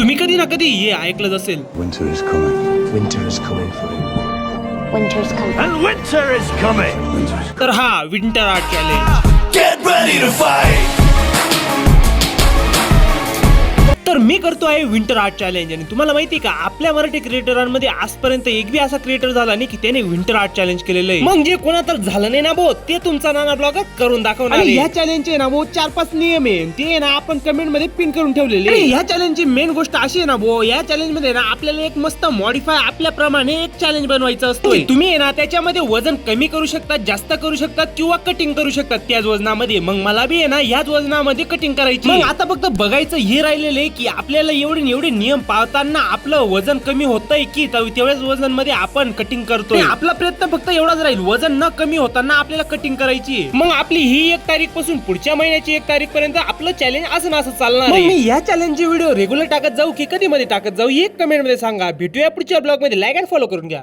तुम्ही कधी ना कधी हे ऐकलं असेल. Winter is coming. Winter is coming for you. Winter's coming. And winter is coming. Winter is तर हा winter art challenge. Get ready to fight. तर मी करतो आहे विंटर आर्ट चॅलेंज. आणि तुम्हाला माहिती का आपल्या मराठी क्रिएटरांमध्ये आजपर्यंत एक बी असा क्रिएटर झाला नाही की त्याने विंटर आर्ट चॅलेंज केलेलं आहे. मग जे कोणा तर झालं नाही ना भाऊ ते तुमचा नाना ब्लॉगर करून दाखवणार. आणि ह्या चॅलेंजचे ना भाऊ 4-5 नियम आहे ते ना आपण कमेंट मध्ये पिन करून ठेवलेले. ह्या चॅलेंजची मेन गोष्ट अशी आहे ना भाऊ या चॅलेंज मध्ये ना आपल्याला एक मस्त मॉडिफाय आपल्याप्रमाणे एक चॅलेंज बनवायचं असतो. तुम्ही आहे ना त्याच्यामध्ये वजन कमी करू शकता, जास्त करू शकता किंवा कटिंग करू शकता त्याच वजनामध्ये. मग मला बी आहे ना याच वजनामध्ये कटिंग करायची. मग आता फक्त बघायचं हे राहिलेलं आहे की आपल्याला एवढे नियम पाळताना आपलं वजन कमी होतंय की तेवढ्याच वजन मध्ये आपण कटिंग करतोय. आपला प्रयत्न फक्त एवढाच राहील वजन न कमी होताना आपल्याला कटिंग करायची. मग आपली ही 1 तारीख पासून पुढच्या महिन्याची 1 तारीख पर्यंत आपलं चॅलेंज असं चालणार आहे. मी या चॅलेंजचे व्हिडिओ रेग्युलर टाकत जाऊ की कधी मध्ये टाकत जाऊ एक कमेंट मध्ये सांगा. भेटूया पुढच्या ब्लॉग मध्ये. लाईक आणि फॉलो करून घ्या.